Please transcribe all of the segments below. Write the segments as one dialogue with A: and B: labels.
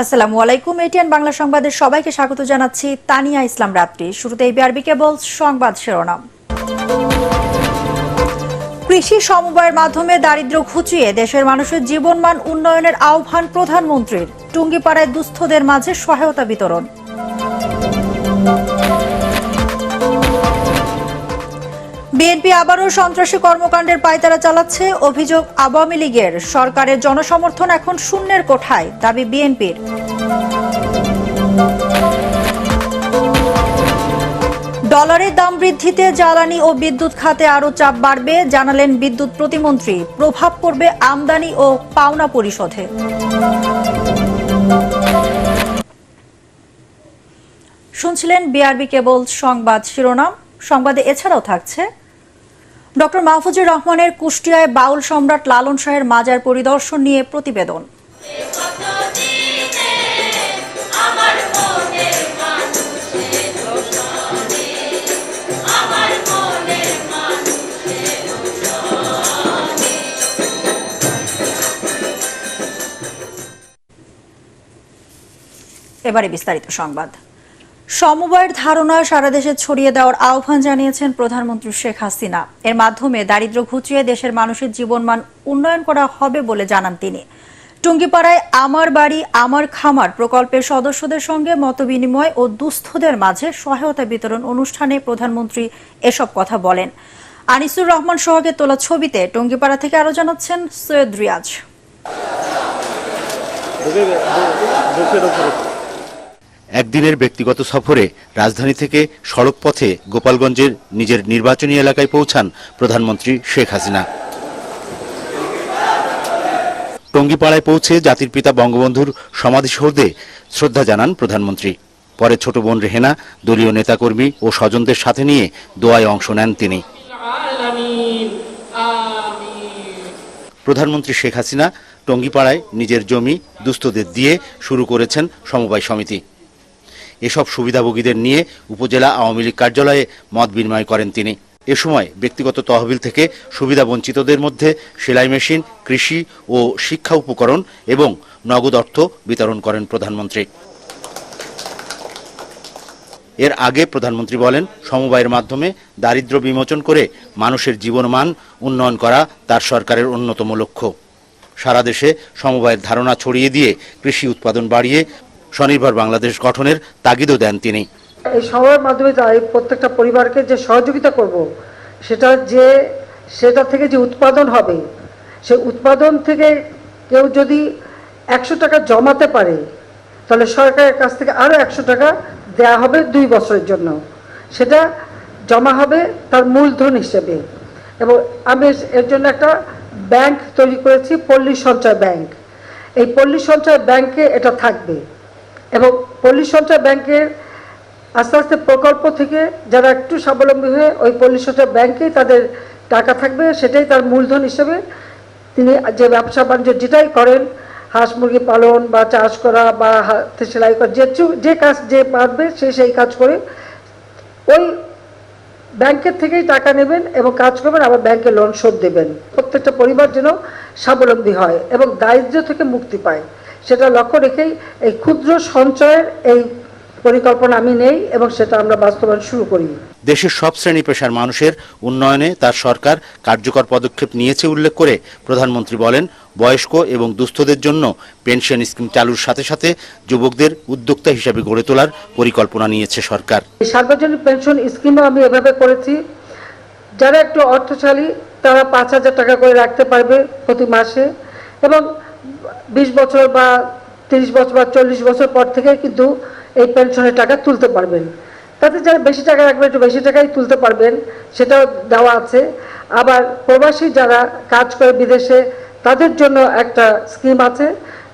A: আসসালামু আলাইকুম। এটিএন বাংলা সংবাদের সবাইকে স্বাগত জানাচ্ছি। তানিয়া ইসলাম রাত্রি। শুরুতেই বিআরবি কেবল সংবাদ শিরোনাম। কৃষি সমবায়ের মাধ্যমে দারিদ্র্য ঘুচিয়ে দেশের মানুষের জীবনমান উন্নয়নের আহ্বান প্রধানমন্ত্রীর। টুঙ্গিপাড়ায় দুস্থদের মাঝে সহায়তা বিতরণ। বিএনপি আবারও সন্ত্রাসী কর্মকাণ্ডের পায়তারা চালাচ্ছে, অভিযোগ আওয়ামী লীগের। সরকারের জনসমর্থন এখন শূন্যের কোঠায়, দাবি বিএনপির। ডলারের দাম বৃদ্ধিতে জ্বালানি ও বিদ্যুৎ খাতে আরও চাপ বাড়বে, জানালেন বিদ্যুৎ প্রতিমন্ত্রী। প্রভাব পড়বে আমদানি ও পাওনা পরিশোধে। শুনছিলেন বিআরবি কেবল সংবাদ শিরোনাম। সংবাদে এছাড়াও থাকছে ডক্টর মাহফুজুর রহমানের কুষ্টিয়ায় বাউল সম্রাট লালন শাহের মাজার পরিদর্শন নিয়ে প্রতিবেদন। এবারে বিস্তারিত সংবাদ। সমবায়ের ধারণা সারা দেশে ছড়িয়ে দেওয়ার আহ্বান জানিয়েছেন প্রধানমন্ত্রী শেখ হাসিনা। এর মাধ্যমে দারিদ্র্য ঘুচিয়ে দেশের মানুষের জীবনমান উন্নয়ন করা হবে বলে জানান তিনি। টুঙ্গিপাড়ায় আমার বাড়ি আমার খামার প্রকল্পের সদস্যদের সঙ্গে মতবিনিময় ও দুস্থদের মাঝে সহায়তা বিতরণ অনুষ্ঠানে প্রধানমন্ত্রী এসব কথা বলেন। আনিসুর রহমান সোহাগের তোলা ছবিতে টুঙ্গিপাড়া থেকে আরো জানাচ্ছেন সৈয়দ রিয়াজ।
B: একদিনের ব্যক্তিগত সফরে রাজধানী থেকে সড়ক পথে গোপালগঞ্জের নিজের নির্বাচনী এলাকায় পৌঁছান প্রধানমন্ত্রী শেখ হাসিনা। টঙ্গিপাড়ায় পৌঁছে জাতির পিতা বঙ্গবন্ধুর সমাধিসৌধে শ্রদ্ধা জানান প্রধানমন্ত্রী। পরে ছোট বোন রেহেনা, দলীয় নেতাকর্মী ও স্বজনদের সাথে নিয়ে দোয়ায় অংশ নেন তিনি। প্রধানমন্ত্রী শেখ হাসিনা টঙ্গিপাড়ায় নিজের জমি দুস্থদের দিয়ে শুরু করেছেন সমবায় সমিতি। এসব সুবিধাভোগীদের নিয়ে উপজেলা আওয়ামী লীগ কার্যালয়ে মত বিনিময় করেন তিনি। এ সময় ব্যক্তিগত তহবিল থেকে সুবিধা বঞ্চিতদের মধ্যে সেলাই মেশিন, কৃষি ও শিক্ষা উপকরণ এবং নগদ অর্থ বিতরণ করেন প্রধানমন্ত্রী। এর আগে প্রধানমন্ত্রী বলেন, সমবায়ের মাধ্যমে দারিদ্র্য বিমোচন করে মানুষের জীবনমান উন্নয়ন করা তার সরকারের অন্যতম লক্ষ্য। সারা দেশে সমবায়ের ধারণা ছড়িয়ে দিয়ে কৃষি উৎপাদন বাড়িয়ে স্বনির্ভর বাংলাদেশ গঠনের তাগিদও দেন তিনি।
C: এই সমবায়ের মাধ্যমে প্রত্যেকটা পরিবারকে যে সহযোগিতা করব, সেটা থেকে যে উৎপাদন হবে, সেই উৎপাদন থেকে কেউ যদি 100 টাকা জমাতে পারে, তাহলে সরকারের কাছ থেকে আরও 100 টাকা দেয়া হবে 2 বছরের জন্য। সেটা জমা হবে তার মূলধন হিসেবে। এবং আমি এর জন্য একটা ব্যাংক তৈরি করেছি, পল্লী সঞ্চয় ব্যাংক। এই পল্লী সঞ্চয় ব্যাংকে এটা থাকবে এবং পল্লী সঞ্চয় ব্যাংকের আস্তে আস্তে প্রকল্প থেকে যারা একটু স্বাবলম্বী হয়ে ওই পল্লী সঞ্চয় ব্যাংকেই তাদের টাকা থাকবে, সেটাই তার মূলধন হিসেবে তিনি যে ব্যবসা বাণিজ্য যেটাই করেন, হাঁস মুরগি পালন বা চাষ করা বা হাতে সেলাই করা, যে কাজ যে পারবে সেই কাজ করে ওই ব্যাংকের থেকেই টাকা নেবেন এবং কাজ করবেন, আবার ব্যাংকে লোন শোধ দেবেন। প্রত্যেকটা পরিবার যেন স্বাবলম্বী হয় এবং দারিদ্র্য থেকে মুক্তি পায়, সেটা লক্ষ্য রেখেই এই ক্ষুদ্র সঞ্চয়ের এই পরিকল্পনা আমি নেই এবং সেটা আমরা বাস্তবায়ন শুরু করি।
B: দেশের সব শ্রেণী পেশার মানুষের উন্নয়নে তার সরকার কার্যকর পদক্ষেপ নিয়েছে উল্লেখ করে প্রধানমন্ত্রী বলেন, বয়স্ক এবং দুস্থদের জন্য পেনশন স্কিম চালুর সাথে সাথে যুবকদের উদ্যোক্তা হিসেবে গড়ে তোলার পরিকল্পনা নিয়েছে সরকার।
C: সার্বজনীন পেনশন স্কিমও আমি এভাবে করেছি, যারা একটু অর্থশালী তারা 5,000 টাকা করে রাখতে পারবে প্রতি মাসে এবং 20 বছর বা 30 বছর বা 40 বছর পর থেকে কিন্তু এই পেনশনের টাকা তুলতে পারবেন। তাতে যারা বেশি টাকা রাখবেন একটু বেশি টাকাই তুলতে পারবেন, সেটাও দেওয়া আছে। আবার প্রবাসী যারা কাজ করে বিদেশে, তাদের জন্য একটা স্কিম আছে,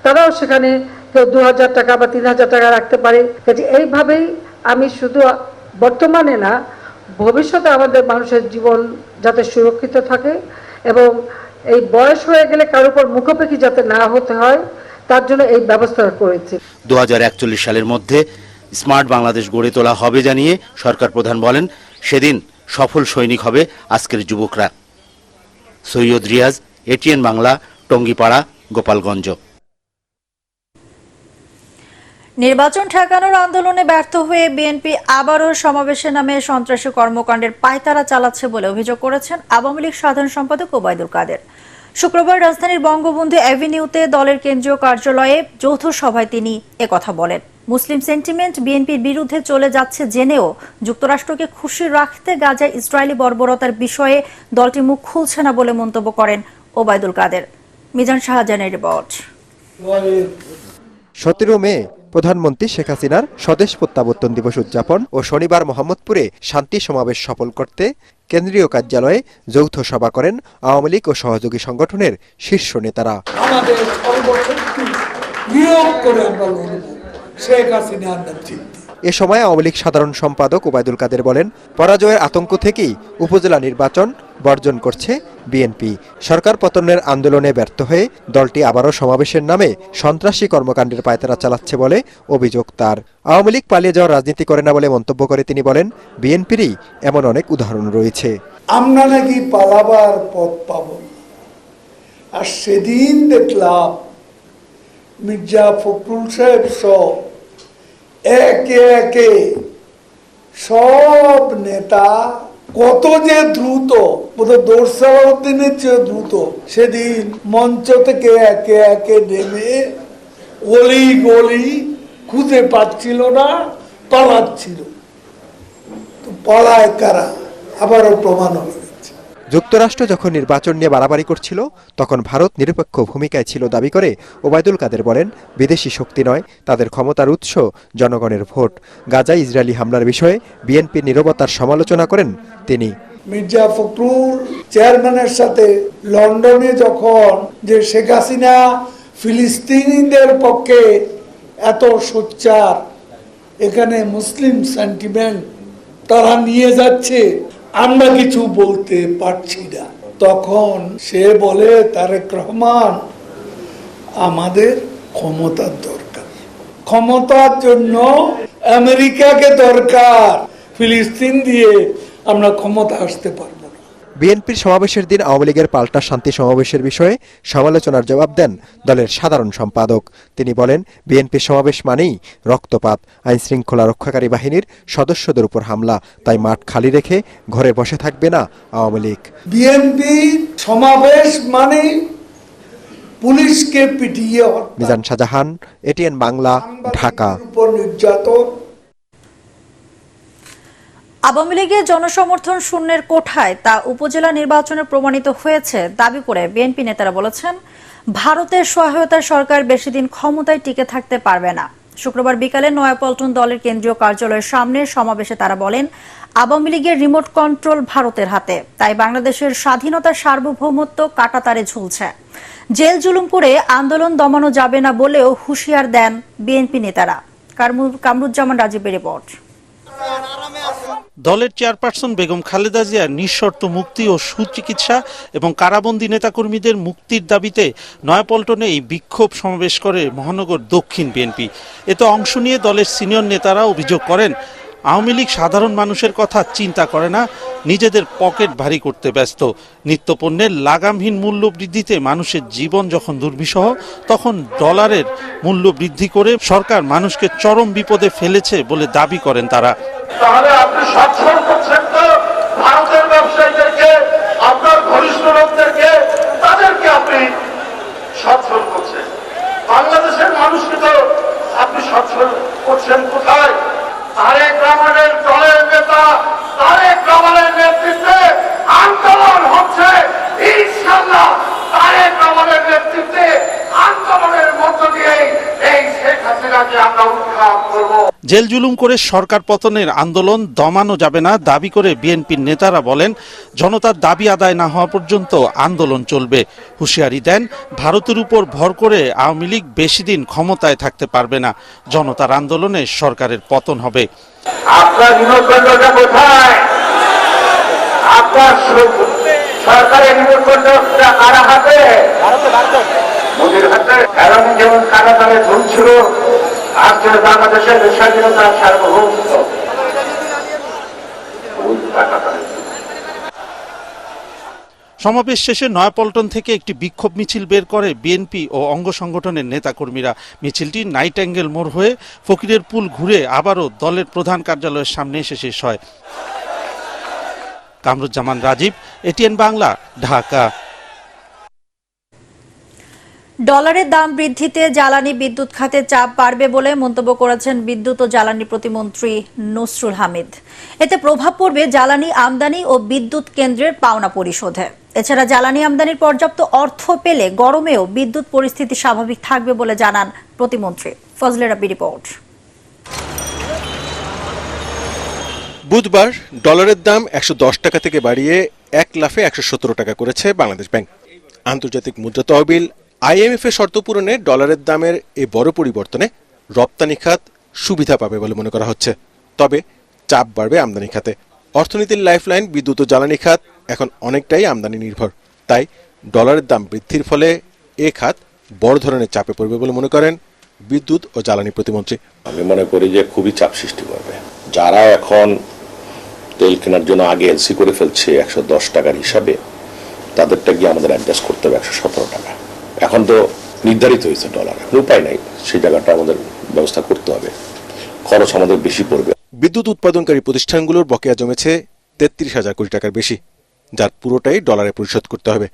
C: তারাও সেখানে কেউ 2,000 টাকা বা 3,000 টাকা রাখতে পারে। কাজে এইভাবেই আমি শুধু বর্তমানে না, ভবিষ্যতে আমাদের মানুষের জীবন যাতে সুরক্ষিত থাকে এবং এই বয়স হয়ে গেলে কারোর উপর মুখোপেক্ষি যাতে না হতে হয়, তার জন্য এই ব্যবস্থা করেছি।
B: 2041 সালের মধ্যে স্মার্ট বাংলাদেশ গড়ে তোলা হবে জানিয়ে সরকার প্রধান বলেন, সেদিন সফল সৈনিক হবে আজকের যুবকরা। সৈয়দ রিয়াজ, এটিএন বাংলা, টঙ্গিপাড়া, গোপালগঞ্জ।
A: নির্বাচন ঠেকানোর আন্দোলনে ব্যর্থ হয়ে বিএনপি আবারও সমাবেশের নামে সন্ত্রাসী কর্মকাণ্ডের পায়তারা চালাচ্ছে বলে অভিযোগ করেছেন আওয়ামী লীগ সাধারণ সম্পাদক ওবায়দুল কাদের। শুক্রবার রাজধানীর বঙ্গবন্ধু অ্যাভিনিউতে দলের কেন্দ্রীয় কার্যালয়ে যৌথ সভায় তিনি একথা বলেন। মুসলিম সেন্টিমেন্ট বিএনপির বিরুদ্ধে চলে যাচ্ছে জেনেও যুক্তরাষ্ট্রকে খুশি রাখতে গাজায় ইসরায়েলি বর্বরতার বিষয়ে দলটি মুখ খুলছে না বলে মন্তব্য করেন ওবায়দুল কাদের। মিজান শাহজাহানের রিপোর্ট।
D: 17 মে প্রধানমন্ত্রী শেখ হাসিনার স্বদেশ প্রত্যাবর্তন দিবস উদযাপন ও শনিবার মোহাম্মদপুরে শান্তি সমাবেশ সফল করতে কেন্দ্রীয় কার্যালয়ে যৌথ সভা করেন আওয়ামী লীগ ও সহযোগী সংগঠনের শীর্ষ নেতারা।
E: আমাদের পরবর্তী নিয়োগ করে আমরা লড়ব শেখ হাসিনার নেতৃত্বে।
D: এ সময় আওয়ামী লীগ সাধারণ সম্পাদক ওবায়দুল কাদের বলেন, পরাজয়ের আতঙ্ক থেকেই উপজেলা নির্বাচন বর্জন করছে বিএনপি। সরকার পতনের আন্দোলনে ব্যর্থ হয়ে দলটি আবারও সমাবেশের নামে সন্ত্রাসী কর্মকাণ্ডের পায়তারা চালাচ্ছে বলে অভিযোগ তার। আওয়ামী লীগ পালিয়ে যাওয়ার রাজনীতি করে না বলে মন্তব্য করে তিনি বলেন, বিএনপিরই এমন অনেক উদাহরণ রয়েছে।
E: আমরা নাকি পালাবার পথ পাব, আর সেদিন দেখলাম মির্জা ফখরুল সাহেব সব একে একে সব নেতা কত যে দ্রুত, বোধহয় দোরসালাউদ্দিনের চেয়ে দ্রুত সেদিন মঞ্চ থেকে একে একে নেমে গলি গলি খুঁজে পাচ্ছিল না, পালাচ্ছিল। তো পলায় কারা আবারও প্রমাণ হয়ে গেছে।
D: যুক্তরাষ্ট্র যখন নির্বাচন নিয়ে বাড়াবাড়ি করছিল তখন ভারত নিরপেক্ষ ভূমিকায় ছিল দাবি করে ওবায়দুল কাদের বলেন, বিদেশি শক্তি নয়, তাদের ক্ষমতার উৎস জনগণের ভোট। গাজায় ইসরায়েলি হামলার বিষয়ে বিএনপির নীরবতার সমালোচনা করেন তিনি।
E: মির্জা ফখরুল চেয়ারম্যানের সাথে লন্ডনে যখন যে শেখ হাসিনা ফিলিস্তিনিদের পক্ষে এত সোচ্চার, এখানে মুসলিম সেন্টিমেন্ট তারা নিয়ে যাচ্ছে, আমরা কিছু বলতে পারছি না, তখন সে বলে, তারেক রহমান, আমাদের ক্ষমতার দরকার, ক্ষমতার জন্য আমেরিকাকে দরকার, ফিলিস্তিন দিয়ে আমরা ক্ষমতা আসতে পারবো না।
D: বিএনপির সমাবেশের দিন আওয়ামী লীগের পাল্টা শান্তি সমাবেশের বিষয়ে সমালোচনার জবাব দেন দলের সাধারণ সম্পাদক। তিনি বলেন, বিএনপির সমাবেশ মানেই রক্তপাত, আইন শৃঙ্খলা রক্ষাকারী বাহিনীর সদস্যদের উপর হামলা, তাই মাঠ খালি রেখে ঘরে বসে থাকবে না আওয়ামী লীগ।
E: বিএনপি সমাবেশ মানে পুলিশকে পিটিয়ে হত্যা।
D: মিজান শাহজাহান, এটিএন বাংলা, ঢাকা।
E: উপর নির্যাতন।
A: আওয়ামী লীগের জনসমর্থন শূন্যের কোঠায় তা উপজেলা নির্বাচনে প্রমাণিত হয়েছে দাবি করে বিএনপি নেতারা বলেছেন, ভারতের সহায়তায় সরকার বেশি দিন ক্ষমতায় টিকে থাকতে পারবে না। শুক্রবার বিকালে নয়াপল্টন দলের কেন্দ্রীয় কার্যালয়ের সামনে সমাবেশে তারা বলেন, আওয়ামী লীগের রিমোট কন্ট্রোল ভারতের হাতে, তাই বাংলাদেশের স্বাধীনতার সার্বভৌমত্ব কাঁটাতারে ঝুলছে। জেল জুলুম করে আন্দোলন দমানো যাবে না বলেও হুঁশিয়ার দেন বিএনপি নেতারা। কামরুজ্জামান রাজীবের রিপোর্ট।
F: দলের চেয়ারপারসন বেগম খালেদা জিয়ার নিঃশর্ত মুক্তি ও সুচিকিৎসা এবং কারাবন্দী নেতাকর্মীদের মুক্তির দাবিতে নয়াপল্টনে এই বিক্ষোভ সমাবেশ করে মহানগর দক্ষিণ বিএনপি। এতে অংশ নিয়ে দলের সিনিয়র নেতারা অভিযোগ করেন, আওয়ামী লীগ সাধারণ মানুষের কথা চিন্তা করে না, নিজেদের পকেট ভারী করতে ব্যস্ত। নিত্যপণ্যের লাগামহীন মূল্য বৃদ্ধিতে মানুষের জীবন যখন দুর্বিষহ, তখন ডলারের মূল্য বৃদ্ধি করে সরকার মানুষকে চরম বিপদে ফেলেছে বলে দাবি করেন তারা।
G: তাহলে আপনি সচ্ছল করছেন তো ভারতের ব্যবসায়ীদেরকে, আপনার ঘনিষ্ঠ লোকদেরকে, তাদেরকে আপনি সচ্ছল করছেন। বাংলাদেশের মানুষকে তো আপনি সচ্ছল করছেন কোথায়? তারেক রহমানের দলের নেতা, তারেক রহমানের নেতৃত্বে আন্দোলন হচ্ছে। ইনশাআল্লাহ তারেক রহমানের নেতৃত্বে আন্দোলনের মধ্য দিয়ে এই শেখ হাসিনাকে আমরা উৎখাত করব।
F: জেল জুলুম করে সরকার পতনের আন্দোলন দমানো যাবে না দাবি করে বিএনপির নেতারা বলেন, জনতার দাবি আদায় না হওয়া পর্যন্ত আন্দোলন চলবে। হুঁশিয়ারি দেন, ভারতের উপর ভর করে আওয়ামী লীগ বেশি দিন ক্ষমতায় থাকতে পারবে না, জনতার আন্দোলনে সরকারের পতন হবে।
G: আপনার রিমোট কন্ট্রোলটা কোথায়? আপনার সরকারের রিমোট কন্ট্রোলটা কারা হাতে? মোদির হাতে। কারণ যেমন কারাগারে ঝুলছিল, আজকে বাংলাদেশের স্বাধীনতার সার্বভৌমত্ব
F: সমাবেশ শেষে নয়াপল্টন থেকে একটি বিক্ষোভ মিছিল বের করে বিএনপি ও অঙ্গ সংগঠনের নেতাকর্মীরা। মিছিলটি নাইট অ্যাঙ্গেল মোড় হয়ে ফকিরের পুল ঘুরে আবারও দলের প্রধান কার্যালয়ের সামনে এসে শেষ হয়। কামরুজ্জামান রাজীব, এটিএন বাংলা, ঢাকা।
A: ডলারের দাম বৃদ্ধিতে জ্বালানি বিদ্যুৎ খাতে চাপ বাড়বে বলে মন্তব্য করেছেন বিদ্যুৎ ও জ্বালানি প্রতিমন্ত্রী নসরুল হামিদ। এতে প্রভাব পড়বে জ্বালানি আমদানি ও বিদ্যুৎ কেন্দ্রের পাওনা পরিশোধে। এছাড়া জ্বালানি আমদানির পর্যাপ্ত অর্থ পেলে গরমেও বিদ্যুৎ পরিস্থিতি স্বাভাবিক থাকবে বলে জানান প্রতিমন্ত্রী। ফজলে রাব্বি রিপোর্ট।
H: বুধবার ডলারের দাম 110 টাকা থেকে বাড়িয়ে 1 লাফে 117 টাকা করেছে বাংলাদেশ ব্যাংক। আন্তর্জাতিক মুদ্রা তহবিল IMF এর শর্ত পূরণে ডলারের দামের এই বড় পরিবর্তনে রপ্তানি খাত সুবিধা পাবে বলে মনে করা হচ্ছে। তবে চাপ বাড়বে আমদানি খাতে। অর্থনীতির লাইফলাইন বিদ্যুৎ ও জ্বালানি খাত এখন অনেকটাই আমদানি নির্ভর। তাই ডলারের দাম বৃদ্ধির ফলে এ খাত বড় ধরনের চাপে পড়বে বলে মনে করেন বিদ্যুৎ ও জ্বালানি প্রতিমন্ত্রী।
I: আমি মনে করি যে খুবই চাপ সৃষ্টি করবে। যারা এখন তেল কেনার জন্য আগে এলসি করে ফেলছে 110 টাকার হিসাবে, তাদেরটা গিয়ে আমাদের অ্যাডজাস্ট করতে হবে 117 টাকা। এখন তো নির্ধারিত হয়েছে ডলার, উপায় নাই, সেই জায়গাটা আমাদের ব্যবস্থা করতে হবে। খরচ আমাদের বেশি পড়বে।
H: বিদ্যুৎ উৎপাদনকারী প্রতিষ্ঠানগুলোর বকেয়া জমেছে 33,000 কোটি টাকার বেশি, যার পুরোটাই ডলারে পরিশোধ করতে হবে।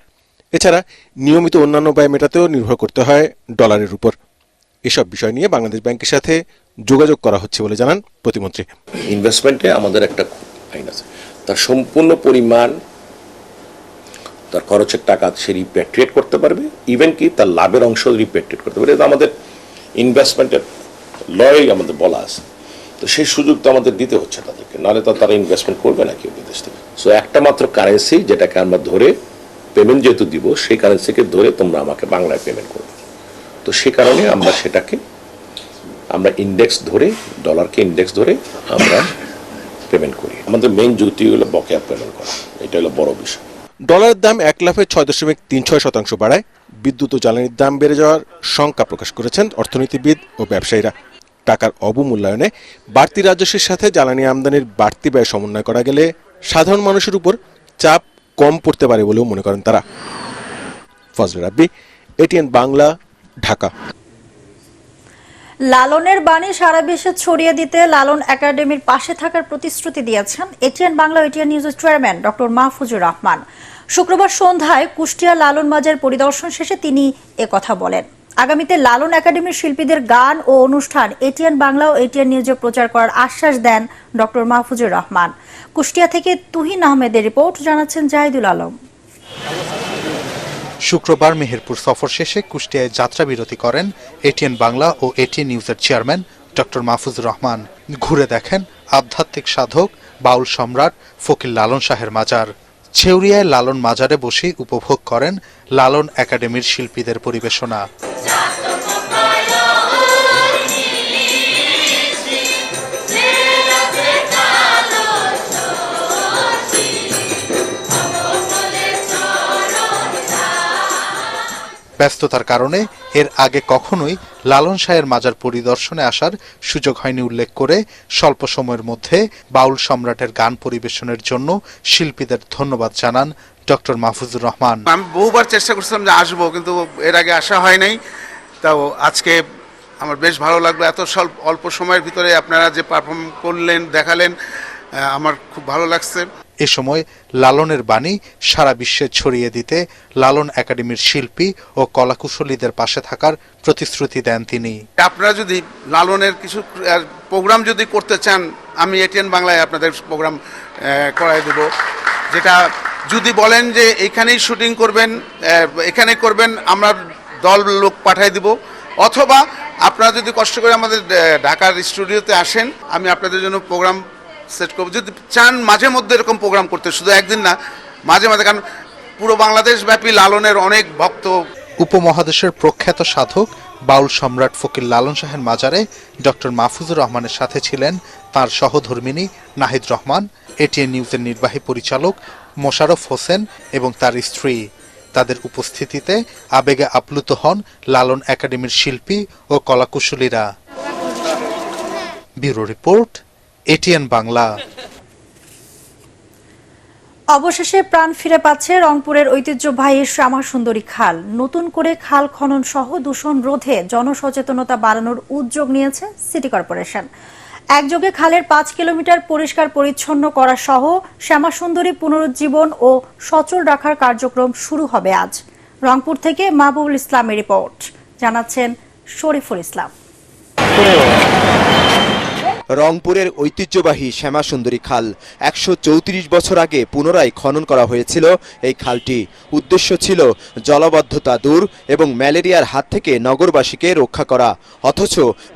H: এছাড়া নিয়মিত অন্যান্য ব্যয় মেটাতেও নির্ভর করতে হয় ডলারের উপর। এসব বিষয় নিয়ে বাংলাদেশ ব্যাংকের সাথে যোগাযোগ করা হচ্ছে বলে জানান প্রতিমন্ত্রী।
I: ইনভেস্টমেন্টে আমাদের একটা আইন আছে, তার সম্পূর্ণ পরিমাণ তার খরচের টাকা সে রিপ্যাট্রিয়েট করতে পারবে, ইভেন কি তার লাভের অংশ রিপ্যাট্রিয়েট করতে পারবে। এটা আমাদের ইনভেস্টমেন্টের লয় আমাদের বলা আছে। তো সেই সুযোগ তো আমাদের দিতে হচ্ছে তাদেরকে, নাহলে তো তারা ইনভেস্টমেন্ট করবে না কেউ বিদেশ থেকে। সো একটা মাত্র কারেন্সি যেটাকে আমরা ধরে পেমেন্ট যেহেতু দিব, সেই কারেন্সিকে ধরে তোমরা আমাকে বাংলায় পেমেন্ট করবে। তো সে কারণে আমরা ইন্ডেক্স ধরে, ডলারকে ইন্ডেক্স ধরে আমরা পেমেন্ট করি। আমাদের মেইন যুক্তি হলো বকেয়া পেমেন্ট করা, এটা হলো বড় বিষয়।
H: ডলারের দাম 1 লাফে 6.36% বাড়ায় বিদ্যুৎ ও জ্বালানির দাম বেড়ে যাওয়ার শঙ্কা প্রকাশ করেছেন অর্থনীতিবিদ ও ব্যবসায়ীরা। টাকার অবমূল্যায়নে বাড়তি রাজস্বের সাথে জ্বালানি আমদানির বাড়তি ব্যয় সমন্বয় করা গেলে সাধারণ মানুষের উপর চাপ কম পড়তে পারে বলেও মনে করেন তারা। ফজলে রাব্বি, এটিএন বাংলা, ঢাকা।
A: লালনের বাণী সারা বিশ্বে ছড়িয়ে দিতে লালন একাডেমির পাশে থাকার প্রতিশ্রুতি দিয়েছেন এটিএন বাংলা ও এটিএন নিউজের চেয়ারম্যান ডক্টর মাহফুজুর রহমান। শুক্রবার সন্ধ্যায় কুষ্টিয়া লালন মাজার পরিদর্শন শেষে তিনি একথা বলেন। আগামীতে লালন একাডেমির শিল্পীদের গান ও অনুষ্ঠান এটিএন বাংলা ও এটিএন নিউজে প্রচার করার আশ্বাস দেন ডক্টর মাহফুজুর রহমান। কুষ্টিয়া থেকে তুহিন আহমেদের রিপোর্ট, জানাচ্ছেন জাহিদুল আলম।
J: শুক্রবার মেহেরপুর সফর শেষে কুষ্টিয়ায় যাত্রা বিরতি করেন এটিএন বাংলা ও এটিএন নিউজের চেয়ারম্যান ডক্টর মাহফুজুর রহমান। ঘুরে দেখেন আধ্যাত্মিক সাধক বাউল সম্রাট ফকির লালন শাহের মাজার। ছেউরিয়ায় লালন মাজারে বসে উপভোগ করেন লালন একাডেমির শিল্পীদের পরিবেশনা। ব্যস্ততার কারণে এর আগে কখনোই লালন শাহের মাজার পরিদর্শনে আসার সুযোগ হয়নি উল্লেখ করে স্বল্প সময়ের মধ্যে বাউল সম্রাটের গান পরিবেশনের জন্য শিল্পীদের ধন্যবাদ জানান ডক্টর মাহফুজুর রহমান।
K: আমি বহুবার চেষ্টা করছিলাম যে আসবো, কিন্তু এর আগে আসা হয় নাই। তাও আজকে আমার বেশ ভালো লাগলো। এত অল্প সময়ের ভিতরে আপনারা যে পারফর্ম করলেন, দেখালেন, আমার খুব ভালো লাগছে।
J: এ সময় লালনের বাণী সারা বিশ্বে ছড়িয়ে দিতে লালন একাডেমির শিল্পী ও কলাকুশলীদের পাশে থাকার প্রতিশ্রুতি দেন তিনি।
K: আপনারা যদি লালনের কিছু প্রোগ্রাম যদি করতে চান, আমি এটিএন বাংলায় আপনাদের প্রোগ্রাম করাই দেব। যেটা যদি বলেন যে এখানেই শুটিং করবেন, এখানে করবেন, আমরা দল লোক পাঠাই দিব। অথবা আপনারা যদি কষ্ট করে আমাদের ঢাকার স্টুডিওতে আসেন, আমি আপনাদের জন্য প্রোগ্রাম সেট করবো। যদি চান মাঝে মধ্যে এরকম প্রোগ্রাম করতে, শুধু একদিন না, মাঝে মাঝে, কারণ পুরো বাংলাদেশ ব্যাপী লালনের অনেক ভক্ত।
J: উপমহাদেশের প্রখ্যাত সাধক বাউল সম্রাট ফকির লালন শাহের মাজারে ডক্টর মাহফুজুর রহমানের সাথে ছিলেন তার সহধর্মিনী নাহিদ রহমান, এটিএন নিউজের নির্বাহী পরিচালক মোশাররফ হোসেন এবং তার স্ত্রী। তাদের উপস্থিতিতে আবেগে আপ্লুত হন লালন একাডেমির শিল্পী ও কলাকুশলীরা। Bureau report, ATN Bangla.
A: অবশেষে প্রাণ ফিরে পাচ্ছে রংপুরের ঐতিহ্যবাহী শ্যামাসুন্দরী খাল। নতুন করে খাল খনন সহ দূষণ রোধে জনসচেতনতা বাড়ানোর উদ্যোগ নিয়েছে সিটি কর্পোরেশন। একযোগে খালের 5 কিলোমিটার পরিষ্কার পরিচ্ছন্ন করা সহ শ্যামাসুন্দরী পুনরুজ্জীবন ও সচল রাখার কার্যক্রম শুরু হবে আজ। রংপুর থেকে মাহবুবুল ইসলামের রিপোর্ট, জানাচ্ছেন শরীফুল ইসলাম।
D: রংপুরের ঐতিহ্যবাহী শ্যামাসুন্দরী খাল 134 বছর আগে পুনরায় খনন করা হয়েছিল। এই খালটি উদ্দেশ্য ছিল জলাবদ্ধতা দূর এবং ম্যালেরিয়ার হাত থেকে নগরবাসীকে রক্ষা করা। অথচ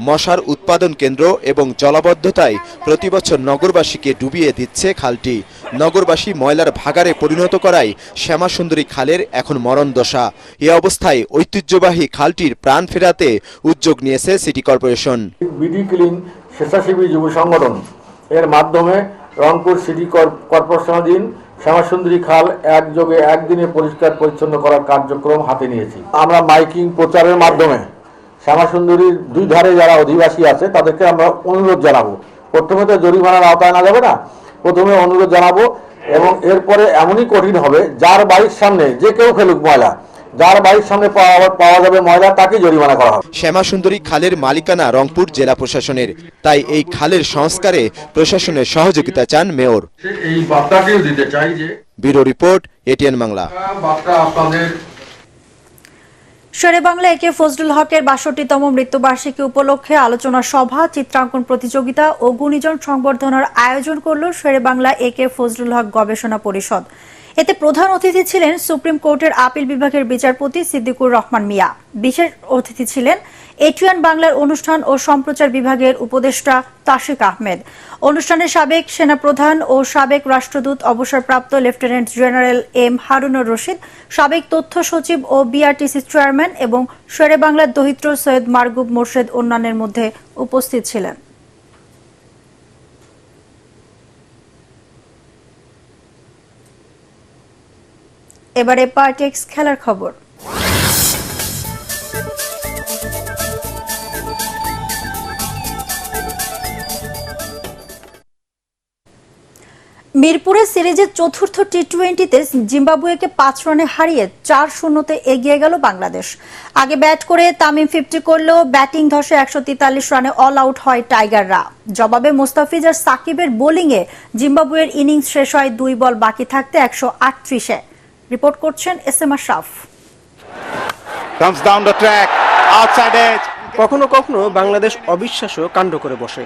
D: মশার উৎপাদন কেন্দ্র এবং জলাবদ্ধতায় প্রতিবছর নগরবাসীকে ডুবিয়ে দিচ্ছে খালটি। নগরবাসী ময়লার ভাগাড়ে পরিণত করায় শ্যামাসুন্দরী খালের এখন মরণ দশা। এ অবস্থায় ঐতিহ্যবাহী খালটির প্রাণ ফেরাতে উদ্যোগ নিয়েছে সিটি কর্পোরেশন।
L: বিডি ক্লিন স্বেচ্ছাসেবী যুব সংগঠন এর মাধ্যমে রংপুর সিটি কর্পোরেশনাধীন শ্যামাসুন্দরী খাল একযোগে একদিনে পরিষ্কার পরিচ্ছন্ন করার কার্যক্রম হাতে নিয়েছি। আমরা মাইকিং প্রচারের মাধ্যমে শ্যামাসুন্দরীর দুই ধারে যারা অধিবাসী আছে তাদেরকে আমরা অনুরোধ জানাবো। প্রথমে তো জরিমানার আওতায় আনা যাবে না, প্রথমে অনুরোধ জানাবো এবং এরপরে এমনই কঠিন হবে যার বাড়ির সামনে যে কেউ ফেলুক ময়লা, যার বাড়ির সামনে পাওয়া যাবে ময়লা তাকে জরিমানা করা হবে।
D: শ্যামাসুন্দরী খালের মালিকানা রংপুর জেলা প্রশাসনের, তাই এই খালের সংস্কারে প্রশাসনের সহযোগিতা চান মেয়র।
L: এই বার্তাটিও দিতে চাই যে
D: ব্যুরো রিপোর্ট, এটিএন বাংলা।
L: বার্তা আপনাদের
A: শেরেবাংলা একে ফজলুল হকের ৬২তম মৃত্যুবার্ষিকী উপলক্ষে আলোচনা সভা, চিত্রাঙ্কন প্রতিযোগিতা ও গুণীজন সংবর্ধনার আয়োজন করল শেরেবাংলা একে ফজলুল হক গবেষণা পরিষদ। এতে প্রধান অতিথি ছিলেন সুপ্রিম কোর্টের আপিল বিভাগের বিচারপতি সিদ্দিকুর রহমান মিয়া। বিশেষ অতিথি ছিলেন এটিএন বাংলার অনুষ্ঠান ও সম্প্রচার বিভাগের উপদেষ্টা তাশিক আহমেদ। অনুষ্ঠানে সাবেক সেনাপ্রধান ও সাবেক রাষ্ট্রদূত অবসরপ্রাপ্ত lieutenant general M Harunur Rashid, সাবেক তথ্য সচিব ও বিআরটিসি চেয়ারম্যান এবং শেরেবাংলার দহিত্র সৈয়দ মারগুব মোর্শেদ অন্যান্যের মধ্যে উপস্থিত ছিলেন। এবারে পার্টেক্স খেলার খবর। মিরপুরে সিরিজের চতুর্থ টি-20তে জিম্বাবুয়েকে 5 রানে হারিয়ে 4-0 এগিয়ে গেল বাংলাদেশ। আগে ব্যাট করে তামিম 50 করলেও ব্যাটিং ধসে 143 রানে অল আউট হয় টাইগাররা। জবাবে মোস্তাফিজ আর সাকিবের বোলিংয়ে জিম্বাবুয়ের ইনিংস শেষ হয় 2 বল বাকি থাকতে 138-এ। রিপোর্ট করছেন এসএম আশরাফ।
M: কখনো কখনো বাংলাদেশ অবিশ্বাস্য কাণ্ড করে বসে।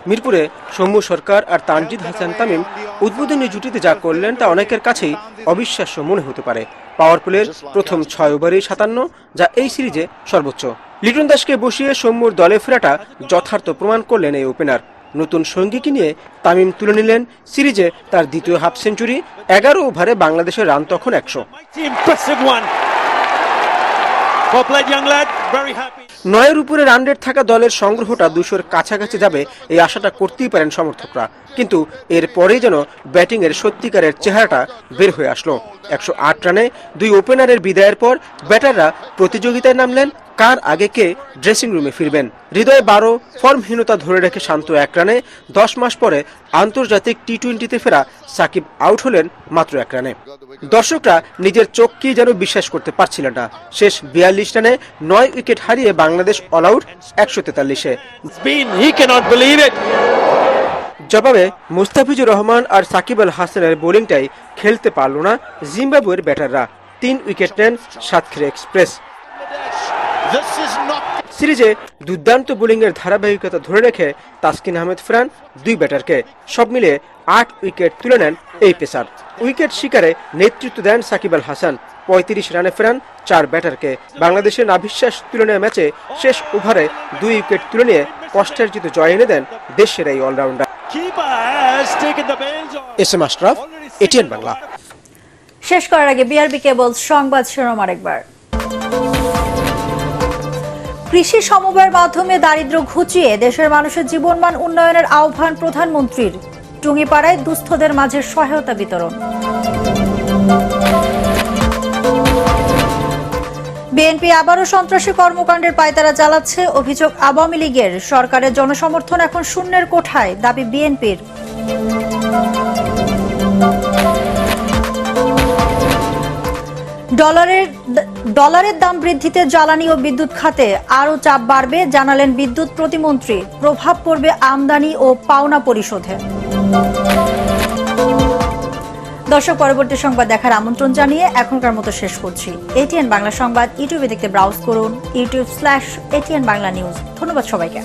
M: মিরপুরে সৌম্য সরকার আর তানজিদ হাসান তামিম উদ্বোধনী জুটিতে যা করলেন তা অনেকের কাছেই অবিশ্বাস্য মনে হতে পারে। পাওয়ার প্লের প্রথম 6 ওভারেই 57, যা এই সিরিজে সর্বোচ্চ। লিটন দাসকে বসিয়ে সৌম্যর দলে ফেরাটা যথার্থ প্রমাণ করলেন এই ওপেনার। নতুন সঙ্গীকে নিয়ে তামিম তুলে নিলেন সিরিজে তার দ্বিতীয় হাফ সেঞ্চুরি। 11 ওভারে বাংলাদেশের রান তখন 100। 9-এর উপরে রান রেট থাকা দলের সংগ্রহটা 200-র কাছাকাছি যাবে এই আশাটা করতেই পারেন সমর্থকরা, কিন্তু এর পরেই যেন ব্যাটিংয়ের সত্যিকারের চেহারাটা বের হয়ে আসলো। 108 রানে 2 ওপেনারের বিদায়ের পর ব্যাটাররা প্রতিযোগিতায় নামলেন কার আগে কে ড্রেসিং রুমে ফিরবেন। হৃদয় 12 ফর্মহীনতা ধরে রেখে শান্ত 1 রানে 10 মাস পরে আন্তর্জাতিক টি-20তে ফেরা সাকিব আউট হলেন মাত্র 1 রানে। দর্শকরা নিজের চোখকেই যেন বিশ্বাস করতে পারছিলেন না। শেষ 42 রানে 9 উইকেট হারিয়ে বাংলাদেশ অল আউট 143-এ। জবাবে মুস্তাফিজুর রহমান আর সাকিব আল হাসানের বোলিংটাই খেলতে পারল না জিম্বাবুয়ের ব্যাটাররা। 3 উইকেট নেন সাতক্ষীরা এক্সপ্রেস। সিরিজে দুর্দান্ত বোলিংয়ের ধারাবাহিকতা ধরে রেখে তাসকিন আহমেদ ফেরান 2 ব্যাটারকে। সব মিলিয়ে 8 উইকেট তুলে নেন এই পেসার। উইকেট শিকারে নেতৃত্ব দেন সাকিব আল হাসান। 35 রানে ফেরান 4 ব্যাটারকে। বাংলাদেশের নাভিশ্বাস তুলে নেওয়া ম্যাচে শেষ ওভারে 2 উইকেট তুলে নিয়ে কষ্টার্জিত জয় এনে দেন দেশের এই allrounder. SM Ashraf, ATN Bangla.
A: শেষ করার আগে বিআরবি কেবল সংবাদ শিরোনাম আরেকবার। কৃষি সমবায়ের মাধ্যমে দারিদ্র্য ঘুচিয়ে দেশের মানুষের জীবনমান উন্নয়নের আহ্বান প্রধানমন্ত্রীর। টুঙ্গিপাড়ায় দুস্থদের মাঝে সহায়তা বিতরণ। বিএনপি আবারও সন্ত্রাসী কর্মকাণ্ডের পায়তারা চালাচ্ছে, অভিযোগ আওয়ামী লীগের। সরকারের জনসমর্থন এখন শূন্যের কোঠায়, দাবি বিএনপির। ডলারের দাম বৃদ্ধিতে জ্বালানি ও বিদ্যুৎ খাতে আরও চাপ বাড়বে জানালেন বিদ্যুৎ প্রতিমন্ত্রী। প্রভাব পড়বে আমদানি ও পাওনা পরিশোধে। দর্শক, পরবর্তী সংবাদ দেখার আমন্ত্রণ জানিয়ে এখনকার মতো শেষ করছি। এটিএন বাংলা সংবাদ ইউটিউবে দেখতে ব্রাউজ করুন youtube.com/ATN বাংলা নিউজ। ধন্যবাদ সবাইকে।